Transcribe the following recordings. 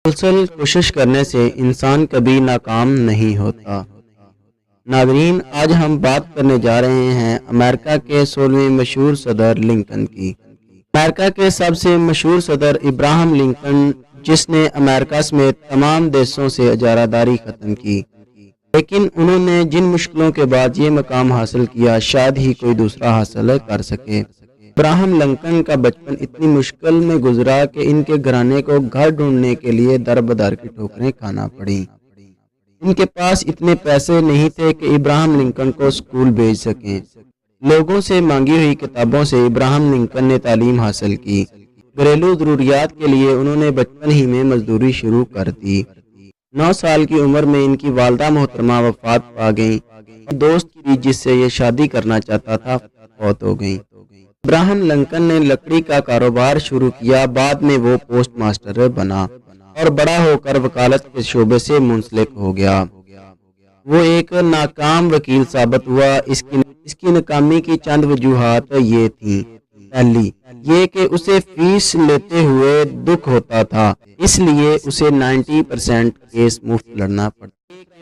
مسلسل کوشش کرنے سے انسان کبھی ناکام نہیں ہوتا۔ ناظرین، آج ہم بات کرنے جا رہے ہیں امریکہ کے 16ویں مشہور صدر لنکن کی۔ امریکہ کے سب سے مشہور صدر ابراہم لنکن، جس نے امریکہ سمیت تمام دیشوں سے اجارہ داری ختم کی، لیکن انہوں نے جن مشکلوں کے بعد یہ مقام حاصل کیا شاید ہی کوئی دوسرا حاصل کر سکے۔ ابراہم لنکن کا بچپن اتنی مشکل میں گزرا کہ ان کے گھرانے کو گھر ڈھونڈنے کے لیے در بدر کی ٹھوکریں کھانا پڑیں۔ ان کے پاس اتنے پیسے نہیں تھے کہ ابراہم لنکن کو اسکول بھیج سکیں۔ لوگوں سے مانگی ہوئی کتابوں سے ابراہم لنکن نے تعلیم حاصل کی۔ گھریلو ضروریات کے لیے انہوں نے بچپن ہی میں مزدوری شروع کر دی۔ 9 سال کی عمر میں ان کی والدہ محترمہ وفات پا گئیں اور دوست بھی جس سے یہ شادی کرنا چاہتا تھا فوت ہو گئیں۔ ابراہم لنکن نے لکڑی کا کاروبار شروع کیا، بعد میں وہ پوسٹ ماسٹر بنا اور بڑا ہو کر وکالت کے شعبے سے منسلک ہو گیا۔ وہ ایک ناکام وکیل ثابت ہوا۔ اس کی ناکامی کی چند وجوہات یہ تھیں۔ پہلی یہ کہ اسے فیس لیتے ہوئے دکھ ہوتا تھا، اس لیے اسے 90% کیس مفت لڑنا پڑتا۔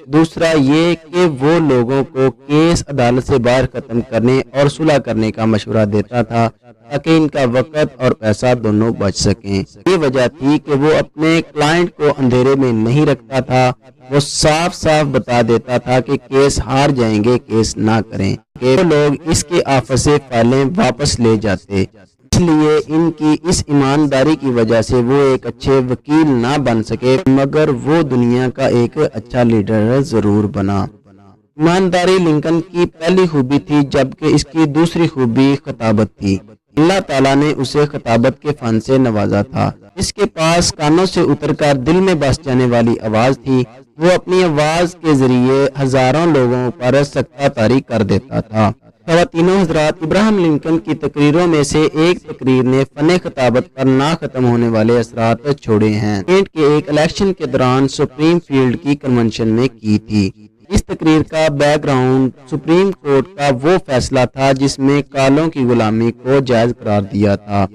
دوسرا یہ کہ وہ لوگوں کو کیس عدالت سے باہر ختم کرنے اور صلح کرنے کا مشورہ دیتا تھا تاکہ ان کا وقت اور پیسہ دونوں بچ سکیں۔ یہ وجہ تھی کہ وہ اپنے کلائنٹ کو اندھیرے میں نہیں رکھتا تھا، وہ صاف صاف بتا دیتا تھا کہ کیس ہار جائیں گے، کیس نہ کریں، کہ وہ لوگ اس کے آفت سے فائلیں واپس لے جاتے۔ اس لیے ان کی اس ایمانداری کی وجہ سے وہ ایک اچھے وکیل نہ بن سکے، مگر وہ دنیا کا ایک اچھا لیڈر ضرور بنا۔ ایمانداری لنکن کی پہلی خوبی تھی، جبکہ اس کی دوسری خوبی خطابت تھی۔ اللہ تعالیٰ نے اسے خطابت کے فن سے نوازا تھا۔ اس کے پاس کانوں سے اتر کر دل میں بس جانے والی آواز تھی۔ وہ اپنی آواز کے ذریعے ہزاروں لوگوں پر سکتہ طاری کر دیتا تھا۔ خواتین و حضرات، ابراہم لنکن کی تقریروں میں سے ایک تقریر نے فن خطابت پر نہ ختم ہونے والے اثرات چھوڑے ہیں۔ کینٹ کے ایک الیکشن کے دوران سپریم فیلڈ کی کنونشن میں کی تھی۔ اس تقریر کا بیک گراؤنڈ سپریم کورٹ کا وہ فیصلہ تھا جس میں کالوں کی غلامی کو جائز قرار دیا تھا،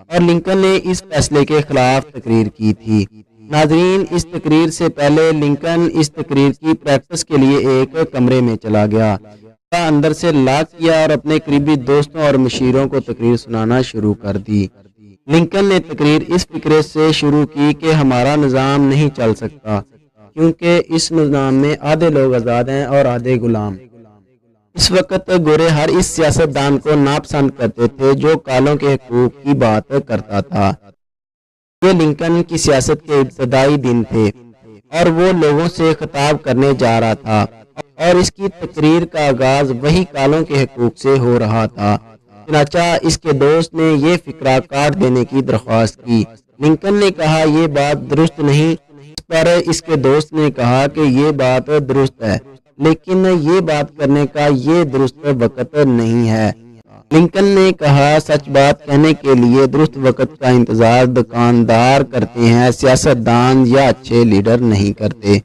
اور لنکن نے اس فیصلے کے خلاف تقریر کی تھی۔ ناظرین، اس تقریر سے پہلے لنکن اس تقریر کی پریکٹس کے لیے ایک کمرے میں چلا گیا، اندر سے لاک کیا اور اپنے قریبی دوستوں اور مشیروں کو تقریر سنانا شروع کر دی۔ لنکن نے تقریر اس فکرے سے شروع کی کہ ہمارا نظام نہیں چل سکتا، کیونکہ اس نظام میں آدھے لوگ آزاد ہیں اور آدھے غلام۔ اس وقت گورے ہر اس سیاستدان کو ناپسند کرتے تھے جو کالوں کے حقوق کی بات کرتا تھا۔ یہ لنکن کی سیاست کے ابتدائی دن تھے اور وہ لوگوں سے خطاب کرنے جا رہا تھا، اور اس کی تقریر کا آغاز وہی کالوں کے حقوق سے ہو رہا تھا۔ چنانچہ اس کے دوست نے یہ فقرہ کاٹ دینے کی درخواست کی۔ لنکن نے کہا یہ بات درست نہیں، اس پر اس کے دوست نے کہا کہ یہ بات درست ہے، لیکن یہ بات کرنے کا یہ درست وقت نہیں ہے۔ لنکن نے کہا سچ بات کہنے کے لیے درست وقت کا انتظار دکاندار کرتے ہیں، سیاستدان یا اچھے لیڈر نہیں کرتے۔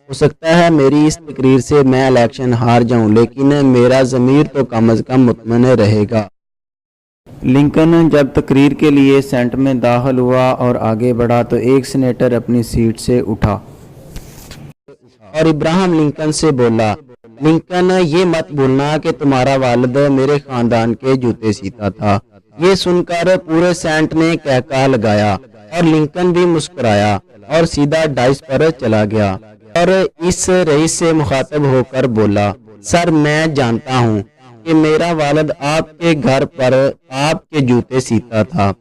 ہو سکتا ہے میری اس تقریر سے میں الیکشن ہار جاؤں، لیکن میرا ضمیر تو کم از کم مطمئن رہے گا۔ لنکن جب تقریر کے لیے سینٹ میں داخل ہوا اور آگے بڑھا تو ایک سینیٹر اپنی سیٹ سے اٹھا اور ابراہم لنکن سے بولا، لنکن، یہ مت بھولنا کہ تمہارا والد میرے خاندان کے جوتے سیتا تھا۔ یہ سن کر پورے سینٹ نے کہکہا لگایا اور لنکن بھی مسکرایا اور سیدھا ڈائس پر چلا گیا اور اس رئیس سے مخاطب ہو کر بولا، سر، میں جانتا ہوں کہ میرا والد آپ کے گھر پر آپ کے جوتے سیتا تھا،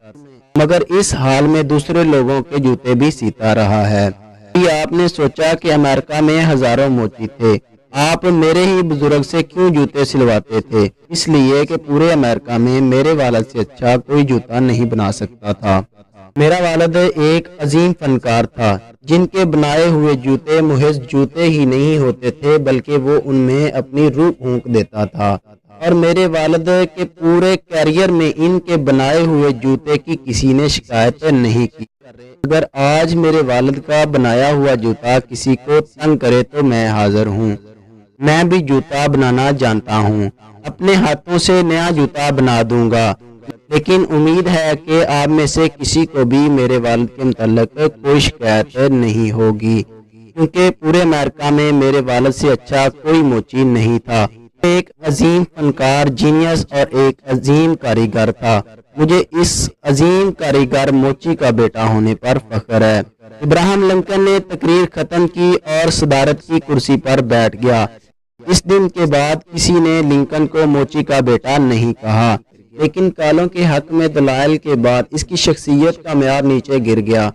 مگر اس حال میں دوسرے لوگوں کے جوتے بھی سیتا رہا ہے۔ آپ نے سوچا کہ امریکہ میں ہزاروں موچی تھے، آپ میرے ہی بزرگ سے کیوں جوتے سلواتے تھے؟ اس لیے کہ پورے امریکہ میں میرے والد سے اچھا کوئی جوتا نہیں بنا سکتا تھا۔ میرا والد ایک عظیم فنکار تھا، جن کے بنائے ہوئے جوتے محض جوتے ہی نہیں ہوتے تھے بلکہ وہ ان میں اپنی روح پھونک دیتا تھا، اور میرے والد کے پورے کیریئر میں ان کے بنائے ہوئے جوتے کی کسی نے شکایت نہیں کی۔ اگر آج میرے والد کا بنایا ہوا جوتا کسی کو تنگ کرے تو میں حاضر ہوں۔ میں بھی جوتا بنانا جانتا ہوں، اپنے ہاتھوں سے نیا جوتا بنا دوں گا، لیکن امید ہے کہ آپ میں سے کسی کو بھی میرے والد کے متعلق کوئی شکایت نہیں ہوگی، کیونکہ پورے امریکہ میں میرے والد سے اچھا کوئی موچی نہیں تھا۔ ایک عظیم فنکار، جینیس اور ایک عظیم کاریگر تھا۔ مجھے اس عظیم کاریگر موچی کا بیٹا ہونے پر فخر ہے۔ ابراہم لنکن نے تقریر ختم کی اور صدارت کی کرسی پر بیٹھ گیا۔ اس دن کے بعد کسی نے لنکن کو موچی کا بیٹا نہیں کہا، لیکن کالوں کے حق میں دلائل کے بعد اس کی شخصیت کا معیار نیچے گر گیا۔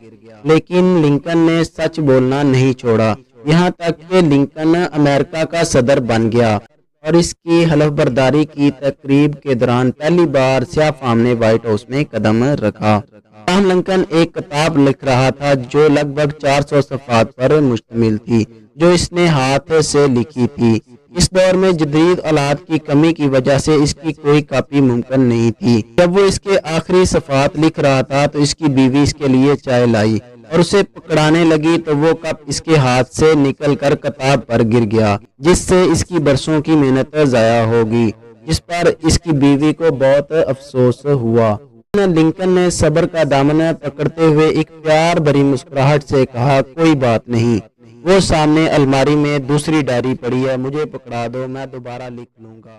لیکن لنکن نے سچ بولنا نہیں چھوڑا، یہاں تک کہ لنکن امریکہ کا صدر بن گیا اور اس کی حلف برداری کی تقریب کے دوران پہلی بار سیاہ فام نے وائٹ ہاؤس میں قدم رکھا۔ ابراہم لنکن ایک کتاب لکھ رہا تھا جو لگ بھگ 400 صفحات پر مشتمل تھی، جو اس نے ہاتھ سے لکھی تھی۔ اس دور میں جدید آلات کی کمی کی وجہ سے اس کی کوئی کاپی ممکن نہیں تھی۔ جب وہ اس کے آخری صفحات لکھ رہا تھا تو اس کی بیوی اس کے لیے چائے لائی اور اسے پکڑانے لگی تو وہ کپ اس کے ہاتھ سے نکل کر کتاب پر گر گیا، جس سے اس کی برسوں کی محنت ضائع ہوگی، جس پر اس کی بیوی کو بہت افسوس ہوا۔ لنکن نے صبر کا دامن پکڑتے ہوئے ایک پیار بھری مسکراہٹ سے کہا، کوئی بات نہیں، وہ سامنے الماری میں دوسری ڈائری پڑی ہے، مجھے پکڑا دو، میں دوبارہ لکھ لوں گا۔